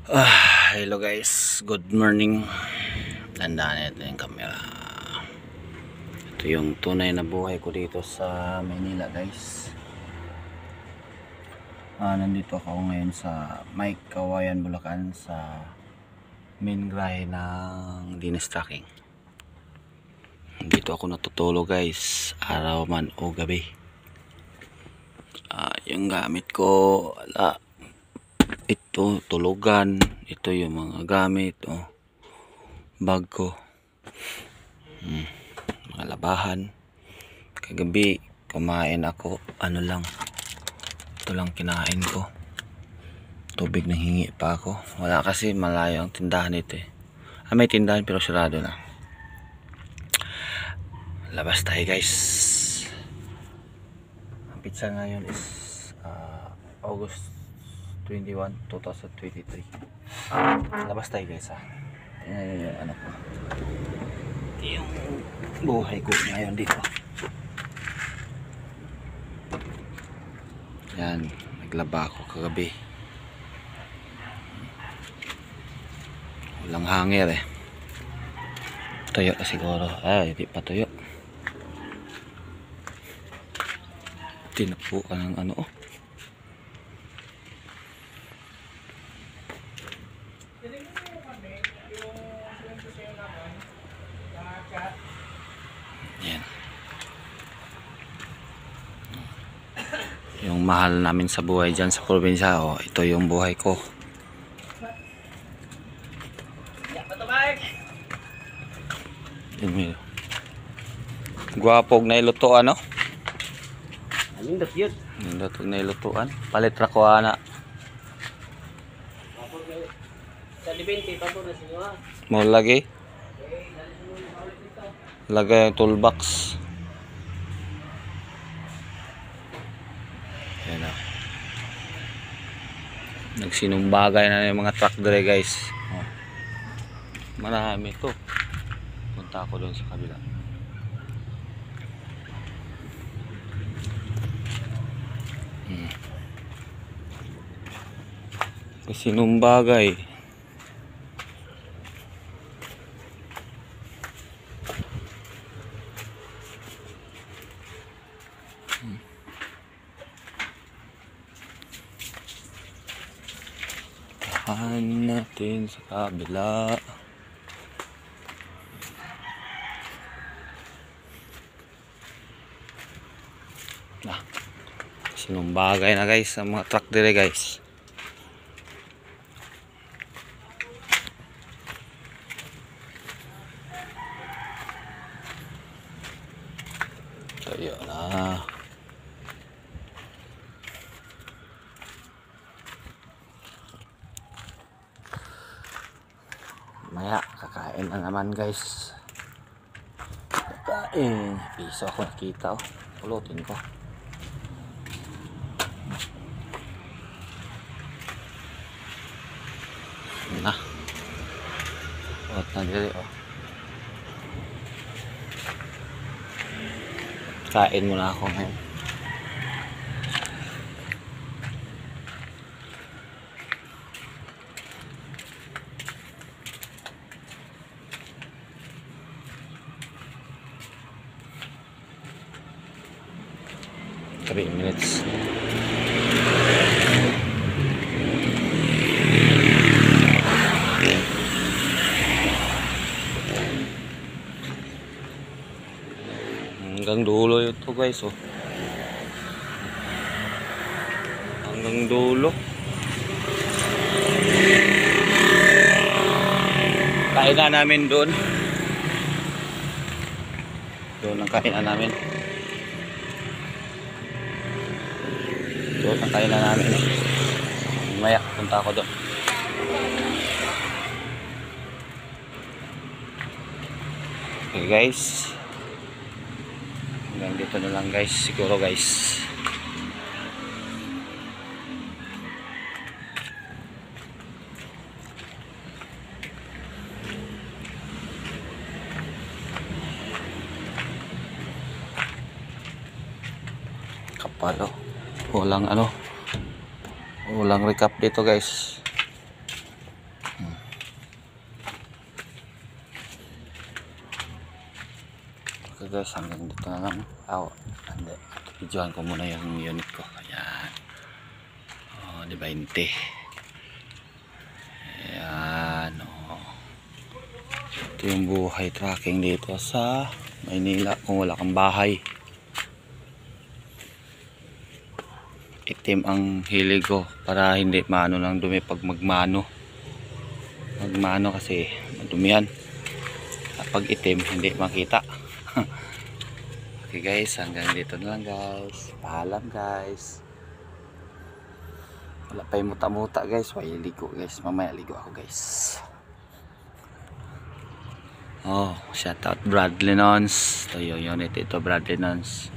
Hello guys, good morning. Tandaan natin yung camera. Ito yung tunay na buhay ko dito sa Manila guys. Nandito ako ngayon sa Mike Kawayan, Bulacan, sa main grahe ng Dinas Trucking. Dito ako natutulog guys, araw man o gabi. Yung gamit ko, ito tulugan, ito yung mga gamit, bag ko, mga labahan. Kagabi kumain ako, ito lang kinain ko, tubig na hingi pa ako. Wala kasi, malayo ang tindahan ito may tindahan pero sarado na. Labas tayo guys. Ang pizza ngayon is August 21, 2023. Labas tayo guys yung ko. Yung buhay ko ngayon dito. Yan, naglaba ako kagabi. Walang hangir Tuyo na siguro. Hindi pa tuyo. Tinapo ka ng Yan. Yung mahal namin sa buhay dyan sa probinsya, ito yung buhay ko. Guwapog na ilutuan Nindot yun. Nindot na ilutuan. Palit ra ko ana. Sa 20, pabor na sinyo ha. Mo lagi. Lagay yung toolbox. Yan nagsinumbagay na yung mga truck dire guys. Marami ito. Punta ako doon sa kabila. Sinumbagay. Tahan natin sa kabila. Sinumbagay na guys ang mga truck dire guys. So yun maya kakain na naman guys. Kakain. Piso ako nakita pulutin ko. At na dili kain muna ako ngayon. Three minutes. Hanggang dulo ito guys hanggang dulo. Kainan namin doon ang kainan namin maya punta ako doon. Okay guys, hanggang dito na lang guys siguro guys. Kapal walang recap dito guys. guys, hanggang dito na lang. Hindi. Videohan ko muna yung unit ko. Ayan. Di 20. Ayan. Ito yung buhay tracking dito sa Maynila kung wala kang bahay. Itim ang hilig ko para hindi maano lang dumi pag magmano kasi madumi yan. Pag itim hindi makita. Okay guys, hanggang dito na lang guys. Paalam guys. Wala pa yung muta-muta guys. Wala ligo guys, mamaya ligo ako guys. Shout out Bradley Nons. Ito yung unit ito, Bradley Nons.